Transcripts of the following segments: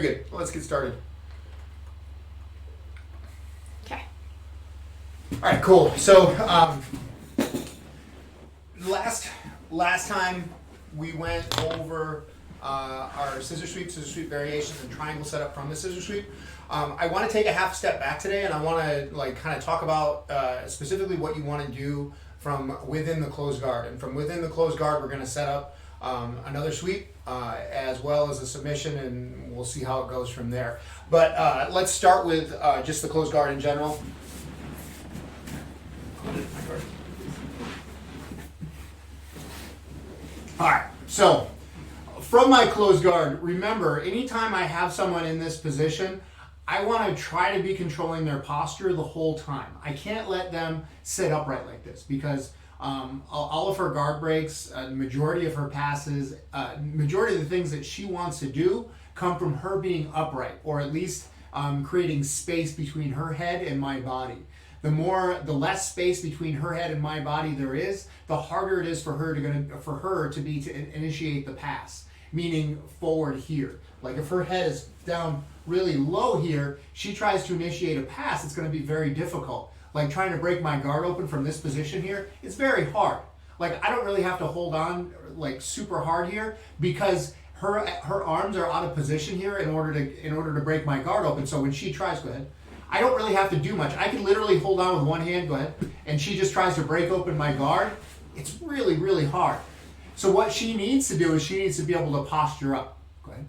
Very good. Well, let's get started. Okay. All right, cool. So last time we went over our scissor sweep variations, and triangle setup from the scissor sweep. I want to take a half step back today, and I want to kind of talk about specifically what you want to do from within the closed guard. And from within the closed guard, we're going to set up another sweep as well as a submission, and we'll see how it goes from there. But let's start with just the closed guard in general. All right, so from my closed guard, remember, anytime I have someone in this position, I want to try to be controlling their posture the whole time. I can't let them sit upright like this because all of her guard breaks, majority of her passes, majority of the things that she wants to do come from her being upright, or at least creating space between her head and my body. The less space between her head and my body there is, the harder it is for her to initiate the pass, meaning forward here. Like if her head is down really low here, she tries to initiate a pass, it's going to be very difficult. Like trying to break my guard open from this position here, it's very hard. Like I don't really have to hold on like super hard here because her arms are out of position here in order to break my guard open. So when she tries, go ahead. I don't really have to do much. I can literally hold on with one hand, go ahead, and she just tries to break open my guard. It's really, really hard. So what she needs to do is she needs to be able to posture up. Go ahead.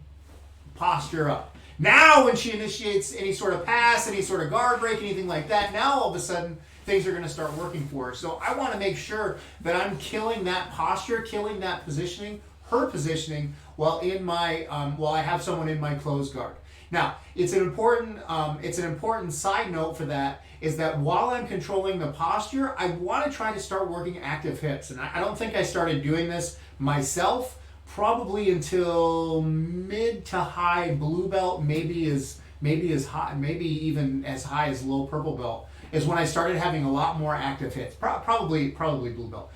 Posture up. Now when she initiates any sort of pass, any sort of guard break, anything like that, now all of a sudden things are going to start working for her. So I want to make sure that I'm killing that posture, killing that positioning, her positioning, while I have someone in my closed guard. Now, it's an important side note for that is that while I'm controlling the posture, I want to try to start working active hips. And I don't think I started doing this myself probably until mid to high blue belt, maybe as high, maybe even as high as low purple belt, is when I started having a lot more active hits. Probably blue belt.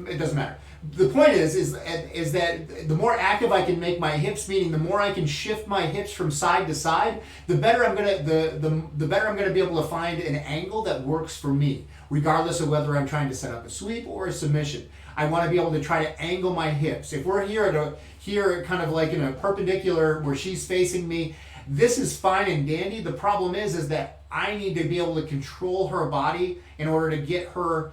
It doesn't matter. The point is that the more active I can make my hips, meaning the more I can shift my hips from side to side, the better I'm gonna be able to find an angle that works for me, regardless of whether I'm trying to set up a sweep or a submission. I want to be able to try to angle my hips. If we're here kind of like in a perpendicular where she's facing me, this is fine and dandy. The problem is that I need to be able to control her body in order to get her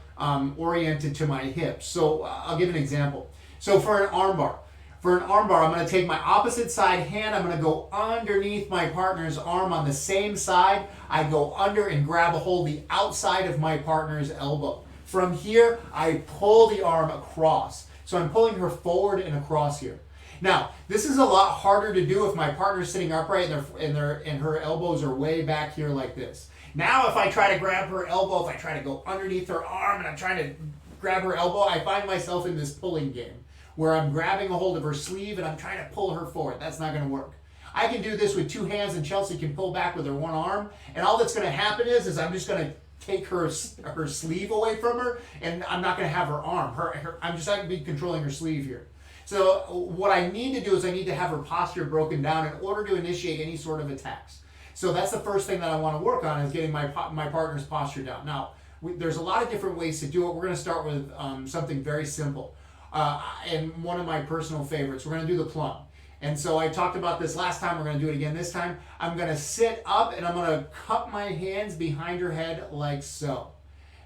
oriented to my hips. So I'll give an example. So for an armbar, I'm going to take my opposite side hand. I'm going to go underneath my partner's arm on the same side. I go under and grab a hold the outside of my partner's elbow. From here, I pull the arm across. So I'm pulling her forward and across here. Now, this is a lot harder to do if my partner's sitting upright and her elbows are way back here like this. Now, if I try to grab her elbow, if I try to go underneath her arm and I'm trying to grab her elbow, I find myself in this pulling game where I'm grabbing a hold of her sleeve and I'm trying to pull her forward. That's not going to work. I can do this with two hands and Chelsea can pull back with her one arm, and all that's going to happen is I'm just going to take her sleeve away from her, and I'm not going to have her arm. I'm just not going to be controlling her sleeve here. So what I need to do is I need to have her posture broken down in order to initiate any sort of attacks. So that's the first thing that I want to work on, is getting my partner's posture down. Now, there's a lot of different ways to do it. We're going to start with something very simple. And one of my personal favorites, we're going to do the plum. And so I talked about this last time. We're going to do it again this time. I'm going to sit up and I'm going to cup my hands behind her head like so.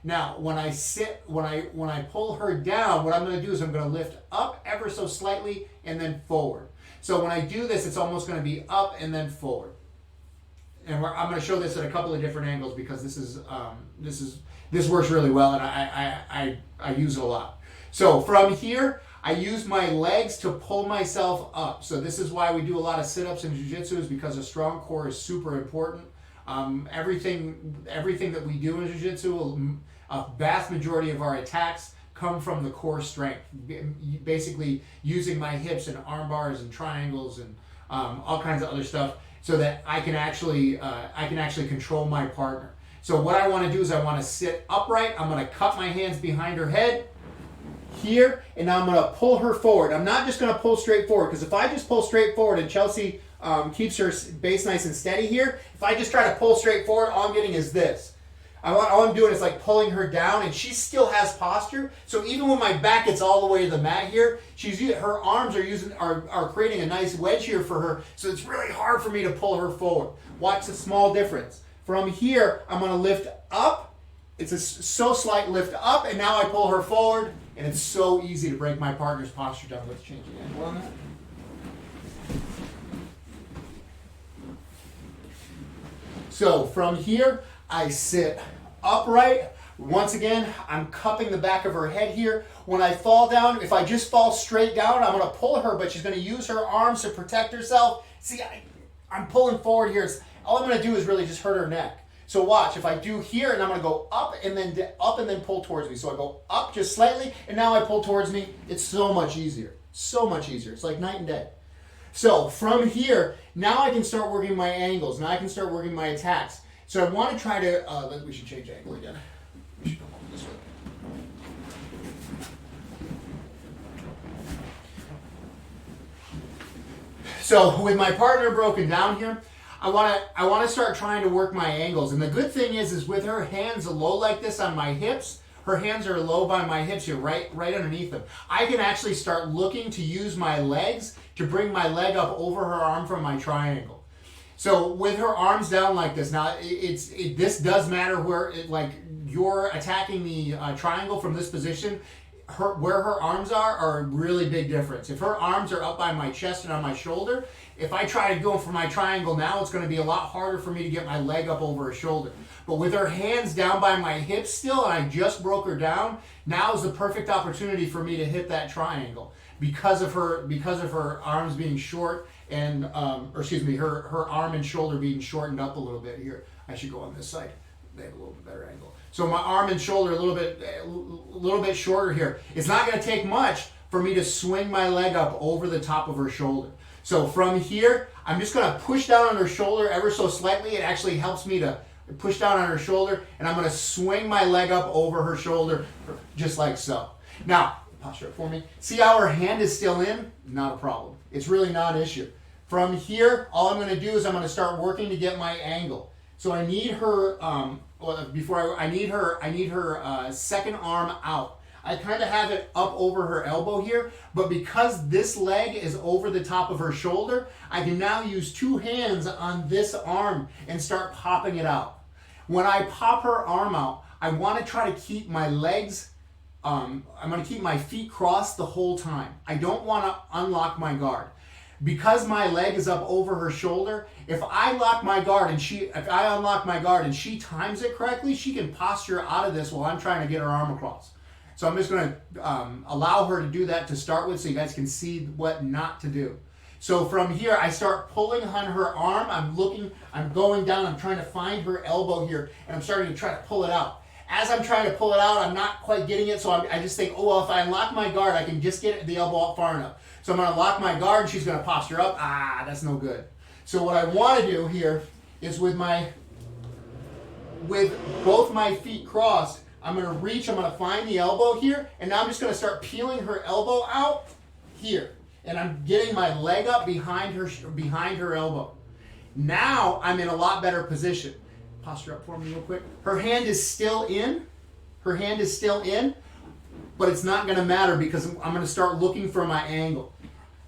Now, when I pull her down, what I'm going to do is I'm going to lift up ever so slightly and then forward. So when I do this, it's almost going to be up and then forward. And I'm going to show this at a couple of different angles because this works really well, and I use it a lot. So from here, I use my legs to pull myself up. So this is why we do a lot of sit-ups in Jiu Jitsu, is because a strong core is super important. Everything that we do in Jiu Jitsu, a vast majority of our attacks come from the core strength. Basically using my hips and arm bars and triangles and all kinds of other stuff, so that I can actually control my partner. So what I want to do is I want to sit upright. I'm going to cup my hands behind her head here, and now I'm going to pull her forward. I'm not just going to pull straight forward, because if I just pull straight forward and Chelsea keeps her base nice and steady here. If I just try to pull straight forward, all I'm getting is this. All I'm doing is like pulling her down, and she still has posture. So even when my back gets all the way to the mat here, her arms are creating a nice wedge here for her. So it's really hard for me to pull her forward. Watch the small difference. From here, I'm going to lift up. It's a so slight lift up, and now I pull her forward, and it's so easy to break my partner's posture down. Let's change the angle on that. So from here, I sit upright. Once again, I'm cupping the back of her head here. When I fall down, if I just fall straight down, I'm going to pull her, but she's going to use her arms to protect herself. See, I'm pulling forward here. All I'm going to do is really just hurt her neck. So watch, if I do here, and I'm going to go up and then pull towards me. So I go up just slightly, and now I pull towards me. It's so much easier. So much easier. It's like night and day. So from here, now I can start working my angles. Now I can start working my attacks. So I want to try to, we should change angle again. We should go this way. So with my partner broken down here, I want to start trying to work my angles. And the good thing is with her hands low like this on my hips, her hands are low by my hips here, right underneath them. I can actually start looking to use my legs to bring my leg up over her arm from my triangle. So with her arms down like this, now this does matter where you're attacking the triangle from this position. Where her arms are a really big difference. If her arms are up by my chest and on my shoulder, if I try to go for my triangle now, it's going to be a lot harder for me to get my leg up over her shoulder. But with her hands down by my hips still, and I just broke her down, now is the perfect opportunity for me to hit that triangle because of her arms being short and her arm and shoulder being shortened up a little bit here. I should go on this side. They have a little bit better angle. So my arm and shoulder a little bit shorter here. It's not going to take much for me to swing my leg up over the top of her shoulder. So from here, I'm just going to push down on her shoulder ever so slightly. It actually helps me to push down on her shoulder, and I'm going to swing my leg up over her shoulder just like so. Now, posture up for me. See how her hand is still in? Not a problem. It's really not an issue. From here, all I'm going to do is I'm going to start working to get my angle. So I need her, I need her second arm out. I kind of have it up over her elbow here, but because this leg is over the top of her shoulder, I can now use two hands on this arm and start popping it out. When I pop her arm out, I want to try to keep my legs, I'm going to keep my feet crossed the whole time. I don't want to unlock my guard. Because my leg is up over her shoulder, if I unlock my guard and she times it correctly, she can posture out of this while I'm trying to get her arm across. So I'm just going to allow her to do that to start with so you guys can see what not to do. So from here, I start pulling on her arm. I'm going down, I'm trying to find her elbow here, and I'm starting to try to pull it out. As I'm trying to pull it out, I'm not quite getting it, so I just think, if I unlock my guard, I can just get the elbow up far enough. So I'm going to lock my guard, and she's going to posture up. That's no good. So what I want to do here is with both my feet crossed, I'm going to reach, I'm going to find the elbow here, and now I'm just going to start peeling her elbow out here. And I'm getting my leg up behind her elbow. Now I'm in a lot better position. Posture up for me real quick. Her hand is still in, but it's not going to matter because I'm going to start looking for my angle.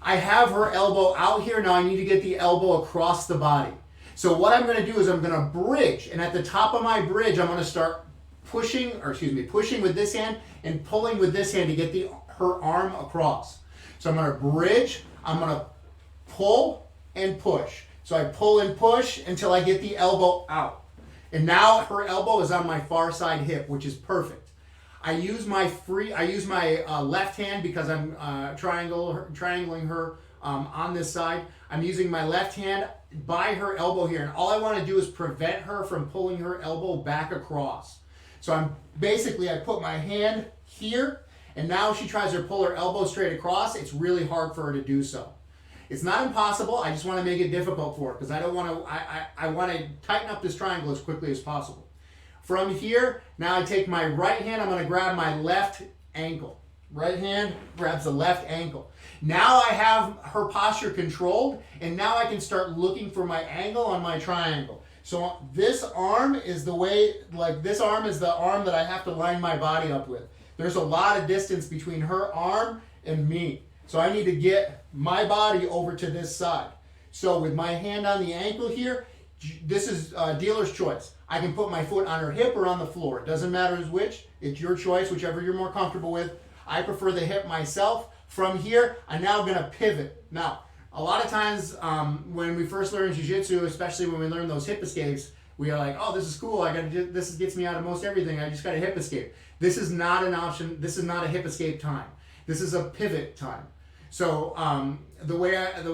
I have her elbow out here. Now I need to get the elbow across the body. So what I'm going to do is I'm going to bridge, and at the top of my bridge, I'm going to start pushing with this hand and pulling with this hand to get her arm across. So I'm going to bridge, I'm going to pull and push. So I pull and push until I get the elbow out. And now her elbow is on my far side hip, which is perfect. I use my left hand because I'm triangling her on this side. I'm using my left hand by her elbow here, and all I want to do is prevent her from pulling her elbow back across. So I put my hand here, and now she tries to pull her elbow straight across. It's really hard for her to do so. It's not impossible. I just want to make it difficult for her because I want to tighten up this triangle as quickly as possible. From here, now I take my right hand, I'm going to grab my left ankle. Right hand grabs the left ankle. Now I have her posture controlled, and now I can start looking for my angle on my triangle. So this arm is the way, like this arm is the arm that I have to line my body up with. There's a lot of distance between her arm and me. So I need to get my body over to this side. So with my hand on the ankle here, this is dealer's choice. I can put my foot on her hip or on the floor. It doesn't matter which. It's your choice, whichever you're more comfortable with. I prefer the hip myself. From here, I'm now going to pivot. Now, a lot of times when we first learn Jiu Jitsu, especially when we learn those hip escapes, we are like, oh, this is cool. This gets me out of most everything. I just got a hip escape. This is not an option. This is not a hip escape time. This is a pivot time. So the way I've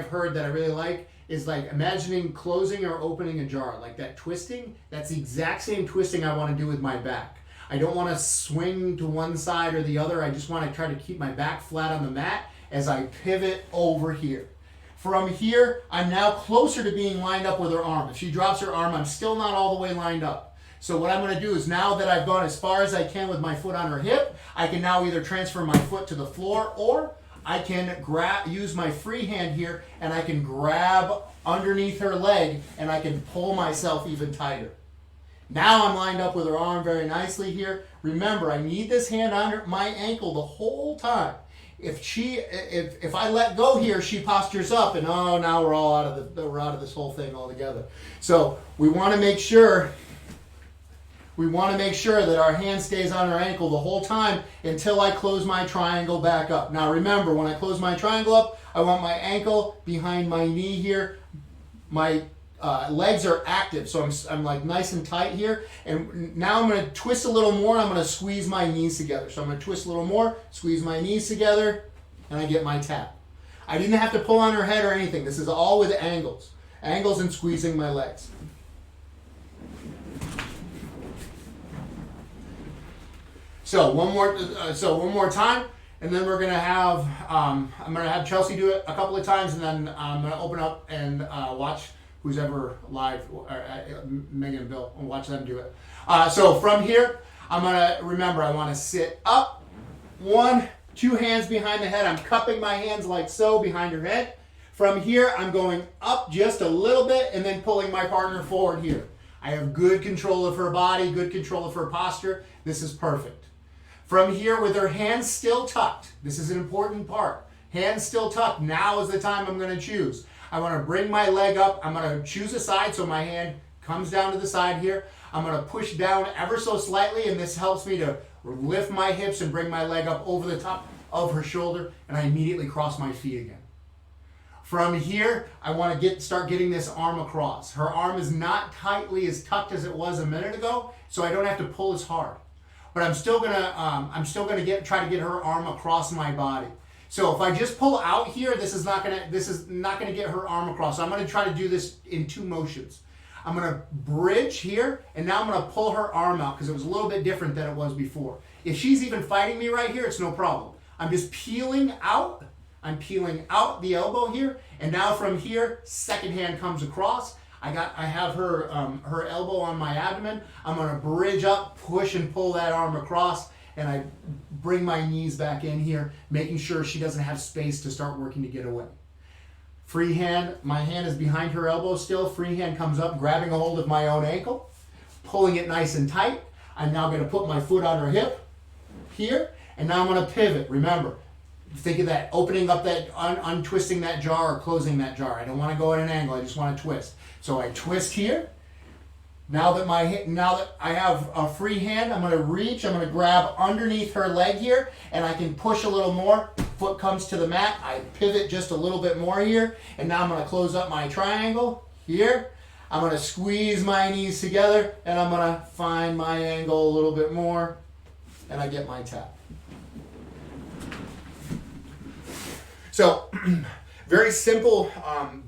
heard that I really like is like imagining closing or opening a jar, like that twisting. That's the exact same twisting I want to do with my back. I don't want to swing to one side or the other. I just want to try to keep my back flat on the mat as I pivot over here. From here, I'm now closer to being lined up with her arm. If she drops her arm, I'm still not all the way lined up. So what I'm going to do is, now that I've gone as far as I can with my foot on her hip, I can now either transfer my foot to the floor, or I can use my free hand here and I can grab underneath her leg and I can pull myself even tighter. Now I'm lined up with her arm very nicely here. Remember, I need this hand on my ankle the whole time. If I let go here, she postures up, and oh, now we're all out of this whole thing altogether. So we want to make sure that our hand stays on her ankle the whole time until I close my triangle back up. Now remember, when I close my triangle up, I want my ankle behind my knee here. My legs are active, so I'm like nice and tight here. And now I'm going to twist a little more. I'm going to squeeze my knees together. So I'm going to twist a little more, squeeze my knees together, and I get my tap. I didn't have to pull on her head or anything. This is all with angles and squeezing my legs. So one more time, and then we're gonna have I'm gonna have Chelsea do it a couple of times, and then I'm gonna open up and watch who's ever live, Megan and Bill, and watch them do it. So from here, I'm gonna remember I want to sit up, 1, 2 hands behind the head. I'm cupping my hands like so behind her head. From here, I'm going up just a little bit and then pulling my partner forward here. I have good control of her body, good control of her posture. This is perfect. From here, with her hands still tucked, this is an important part. Hands still tucked, now is the time I'm going to choose. I want to bring my leg up. I'm going to choose a side so my hand comes down to the side here. I'm going to push down ever so slightly, and this helps me to lift my hips and bring my leg up over the top of her shoulder, and I immediately cross my feet again. From here, I want to start getting this arm across. Her arm is not tightly as tucked as it was a minute ago, so I don't have to pull as hard. But I'm still gonna try to get her arm across my body. So if I just pull out here, this is not gonna get her arm across. So I'm gonna try to do this in 2 motions. I'm gonna bridge here, and now I'm gonna pull her arm out because it was a little bit different than it was before. If she's even fighting me right here, it's no problem. I'm just peeling out. I'm peeling out the elbow here, and now from here, second hand comes across. I have her elbow on my abdomen. I'm gonna bridge up, push and pull that arm across, and I bring my knees back in here, making sure she doesn't have space to start working to get away. Free hand, my hand is behind her elbow still. Free hand comes up, grabbing a hold of my own ankle, pulling it nice and tight. I'm now gonna put my foot on her hip here, and now I'm gonna pivot. Remember, think of that, opening up that, untwisting that jar or closing that jar. I don't want to go at an angle, I just want to twist. So I twist here. Now that I have a free hand, I'm going to reach, I'm going to grab underneath her leg here, and I can push a little more. Foot comes to the mat, I pivot just a little bit more here, and now I'm going to close up my triangle here. I'm going to squeeze my knees together, and I'm going to find my angle a little bit more, and I get my tap. So, very simple,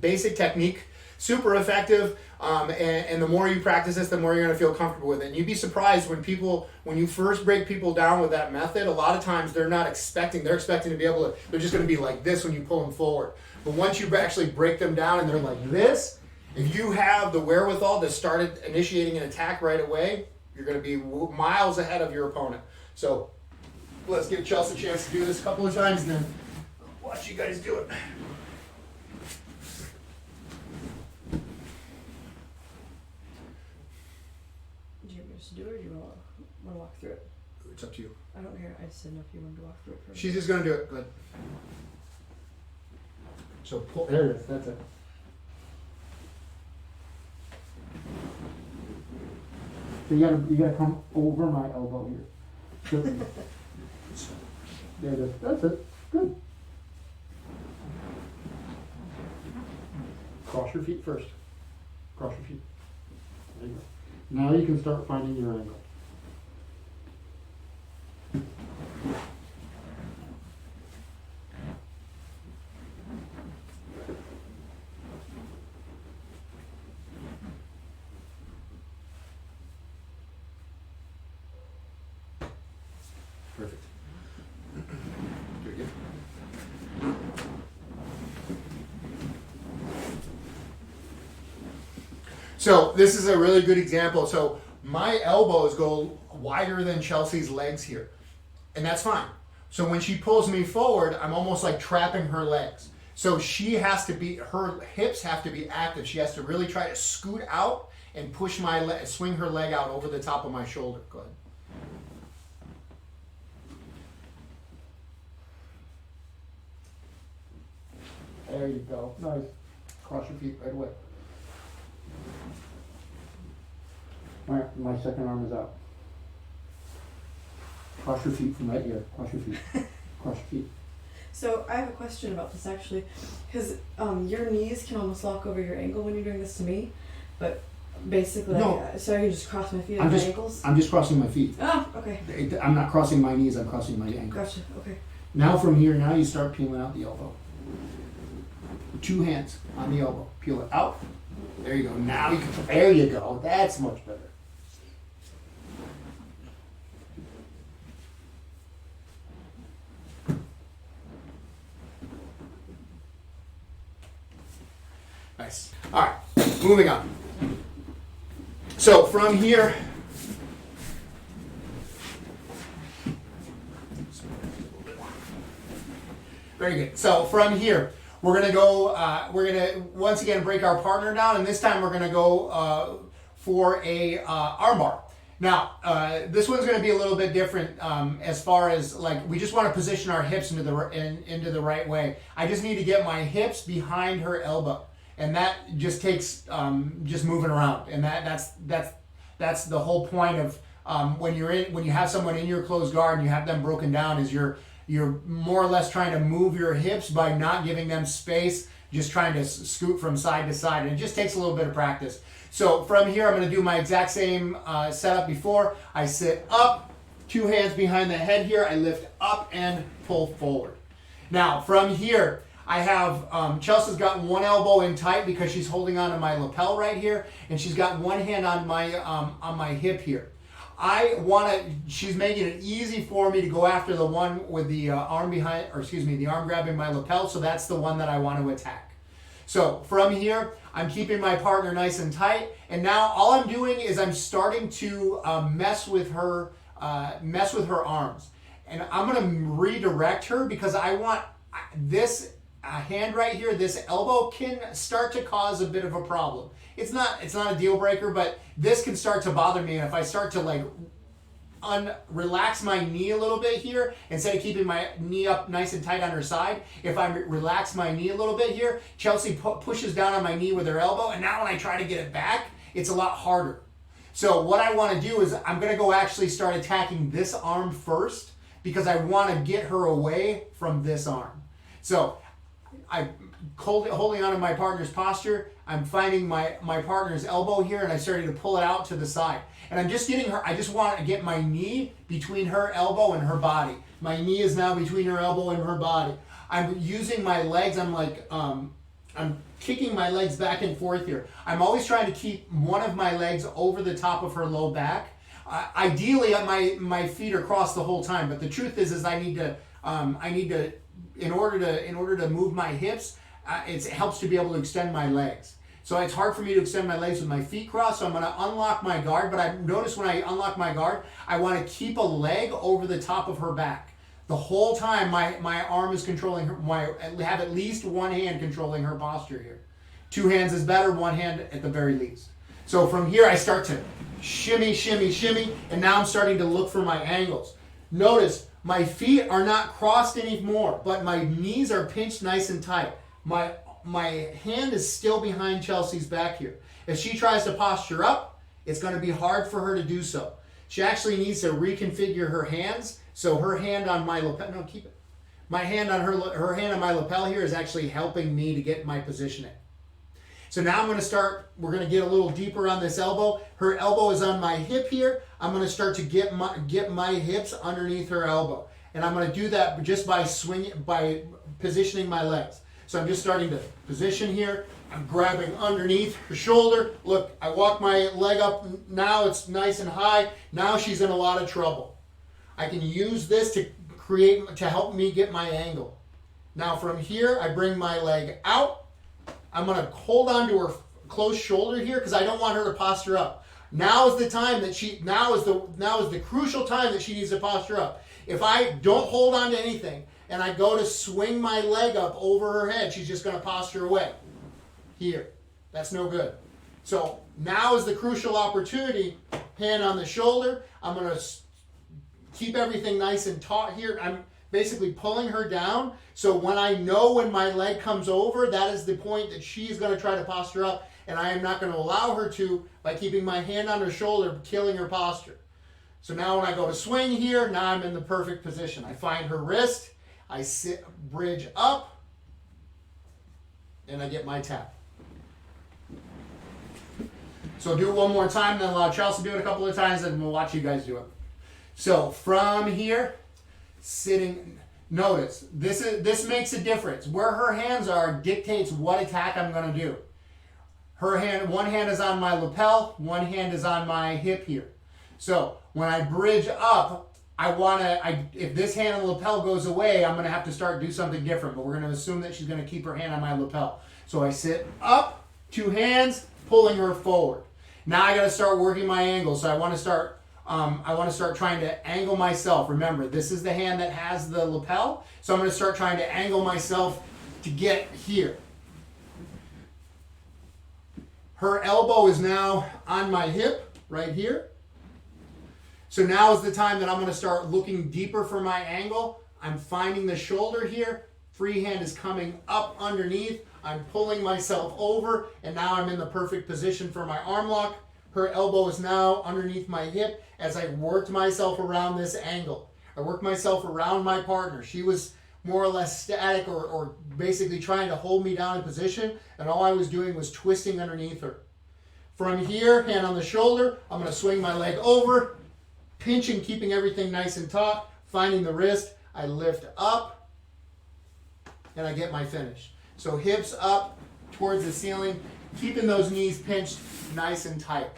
basic technique, super effective, and the more you practice this, the more you're going to feel comfortable with it. And you'd be surprised when you first break people down with that method, a lot of times they're expecting to be able to, they're just going to be like this when you pull them forward. But once you actually break them down and they're like this, if you have the wherewithal to start initiating an attack right away, you're going to be miles ahead of your opponent. So, let's give Chelsea a chance to do this a couple of times and then watch you guys do it. Do you want me to just do it, or do you want to walk through it? It's up to you. I don't care. I just didn't know if you wanted to walk through it first. She's just gonna do it. Good. So pull. There it is. That's it. So you gotta come over my elbow here. So, there it is. That's it. Good. Cross your feet first. Cross your feet. There you go. Now you can start finding your angle. Perfect. Do it again. So this is a really good example. So my elbows go wider than Chelsea's legs here, and that's fine. So when she pulls me forward, I'm almost like trapping her legs. So she has to be, her hips have to be active. She has to really try to scoot out and push my leg, swing her leg out over the top of my shoulder. Go ahead. There you go. Nice. Cross your feet right away. Alright, my second arm is out. Cross your feet from right here. Cross your feet. Cross your feet. So I have a question about this actually, because your knees can almost lock over your ankle when you're doing this to me, but basically, No. So I can just cross my feet I'm and my just- ankles? I'm just crossing my feet. Oh, okay. I'm not crossing my knees, I'm crossing my ankles. Gotcha, okay. Now from here, now you start peeling out the elbow. 2 hands on the elbow. Peel it out. There you go. Now you can, there you go. That's much better. Nice. All right, moving on. So from here, very good. So from here, we're gonna go. We're gonna once again break our partner down, and this time we're gonna go for a armbar. Now, this one's going to be a little bit different as far as like we just want to position our hips into the right way. I just need to get my hips behind her elbow, and that just takes just moving around, and that's the whole point of when you have someone in your closed guard and you have them broken down is you're more or less trying to move your hips by not giving them space, just trying to scoot from side to side, and it just takes a little bit of practice. So from here, I'm going to do my exact same setup before. I sit up, 2 hands behind the head here. I lift up and pull forward. Now from here, I have Chelsea's got one elbow in tight because she's holding on to my lapel right here, and she's got one hand on my hip here. She's making it easy for me to go after the one with the arm behind, or excuse me, the arm grabbing my lapel. So that's the one that I want to attack. So from here, I'm keeping my partner nice and tight, and now all I'm doing is I'm starting to mess with her arms, and I'm going to redirect her because I want this hand right here, this elbow can start to cause a bit of a problem. It's not a deal breaker, but this can start to bother me, and if I start to like relax my knee a little bit here, instead of keeping my knee up nice and tight on her side, if I relax my knee a little bit here, Chelsea pushes down on my knee with her elbow, and now when I try to get it back, it's a lot harder. So what I want to do is I'm going to go actually start attacking this arm first because I want to get her away from this arm. So I'm holding on to my partner's posture. I'm finding my partner's elbow here, and I'm starting to pull it out to the side. And I'm just getting her, I just want to get my knee between her elbow and her body. My knee is now between her elbow and her body. I'm using my legs, I'm kicking my legs back and forth here. I'm always trying to keep one of my legs over the top of her low back. Ideally, my feet are crossed the whole time, but the truth is I need to, in order to move my hips, it helps to be able to extend my legs. So it's hard for me to extend my legs with my feet crossed, so I'm going to unlock my guard, but I notice when I unlock my guard, I want to keep a leg over the top of her back. The whole time my arm is controlling her, I have at least one hand controlling her posture here. Two hands is better, one hand at the very least. So from here I start to shimmy, shimmy, shimmy, and now I'm starting to look for my angles. Notice my feet are not crossed anymore, but my knees are pinched nice and tight. My hand is still behind Chelsea's back here. If she tries to posture up, it's going to be hard for her to do so. She actually needs to reconfigure her hands. So her hand on my lapel, no, keep it. My hand on her hand on my lapel here is actually helping me to get my positioning. So now I'm going to start, we're going to get a little deeper on this elbow. Her elbow is on my hip here. I'm going to start to get my hips underneath her elbow. And I'm going to do that just by positioning my legs. So I'm just starting to position here. I'm grabbing underneath her shoulder. Look, I walk my leg up. Now it's nice and high. Now she's in a lot of trouble. I can use this to help me get my angle. Now from here, I bring my leg out. I'm going to hold on to her close shoulder here because I don't want her to posture up. Now is the time that now is the crucial time that she needs to posture up. If I don't hold on to anything and I go to swing my leg up over her head, she's just going to posture away. Here. That's no good. So now is the crucial opportunity. Hand on the shoulder. I'm going to keep everything nice and taut here. I'm basically pulling her down. So when I know when my leg comes over, that is the point that she's going to try to posture up. And I am not going to allow her to by keeping my hand on her shoulder, killing her posture. So now when I go to swing here, now I'm in the perfect position. I find her wrist. I sit, bridge up, and I get my tap. So do it one more time, then allow Chelsea to do it a couple of times, and we'll watch you guys do it. So from here, sitting, notice, this makes a difference. Where her hands are dictates what attack I'm going to do. One hand is on my lapel, one hand is on my hip here. So when I bridge up, if this hand on the lapel goes away, I'm going to have to do something different. But we're going to assume that she's going to keep her hand on my lapel. So I sit up, two hands, pulling her forward. Now I got to start working my angle. So I want to start trying to angle myself. Remember, this is the hand that has the lapel. So I'm going to start trying to angle myself to get here. Her elbow is now on my hip, right here. So now is the time that I'm going to start looking deeper for my angle. I'm finding the shoulder here. Free hand is coming up underneath. I'm pulling myself over, and now I'm in the perfect position for my arm lock. Her elbow is now underneath my hip as I worked myself around this angle. I worked myself around my partner. She was more or less static or basically trying to hold me down in position, and all I was doing was twisting underneath her. From here, hand on the shoulder, I'm going to swing my leg over, pinching, keeping everything nice and taut, finding the wrist. I lift up, and I get my finish. So hips up towards the ceiling, keeping those knees pinched nice and tight.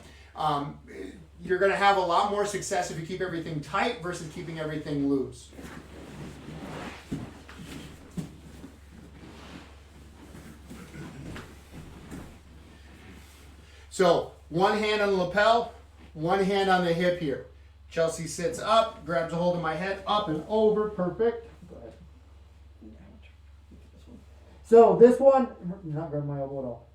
You're going to have a lot more success if you keep everything tight versus keeping everything loose. So one hand on the lapel, one hand on the hip here. Chelsea sits up, grabs a hold of my head, up and over, perfect. Go ahead. So this one, you're not grabbing my elbow at all.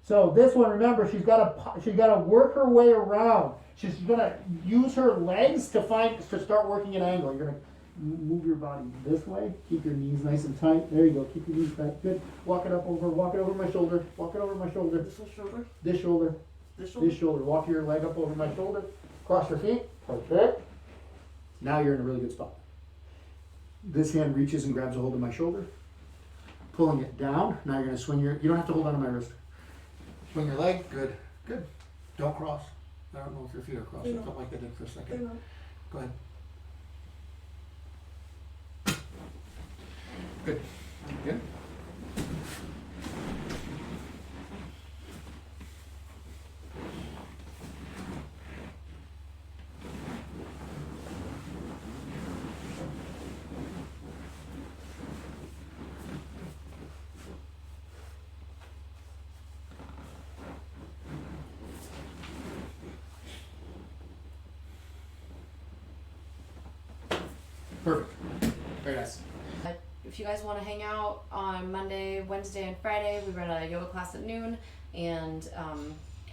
So this one, remember, she's got to work her way around. She's gonna use her legs to start working an angle. You're gonna move your body this way. Keep your knees nice and tight. There you go. Keep your knees back. Good. Walk it over my shoulder. Walk it over my shoulder. This shoulder. This shoulder. This shoulder. This shoulder. Walk your leg up over my shoulder. Cross your feet. Perfect. Now you're in a really good spot. This hand reaches and grabs a hold of my shoulder. Pulling it down. Now you're gonna swing you don't have to hold on to my wrist. Swing your leg. Good. Good. Don't cross. I don't know if your feet are crossed. I felt like they did for a second. Go ahead. Good. Good. Perfect. Very nice. If you guys want to hang out on Monday, Wednesday, and Friday, we run a yoga class at noon, and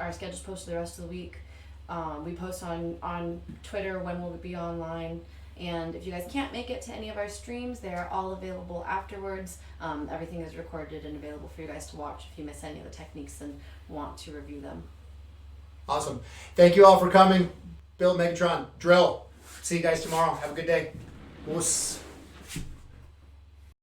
our schedule's posted the rest of the week. We post on Twitter when we'll be online, and if you guys can't make it to any of our streams, they're all available afterwards. Everything is recorded and available for you guys to watch if you miss any of the techniques and want to review them. Awesome. Thank you all for coming. Bill, Megatron, Drill. See you guys tomorrow. Have a good day. Woos.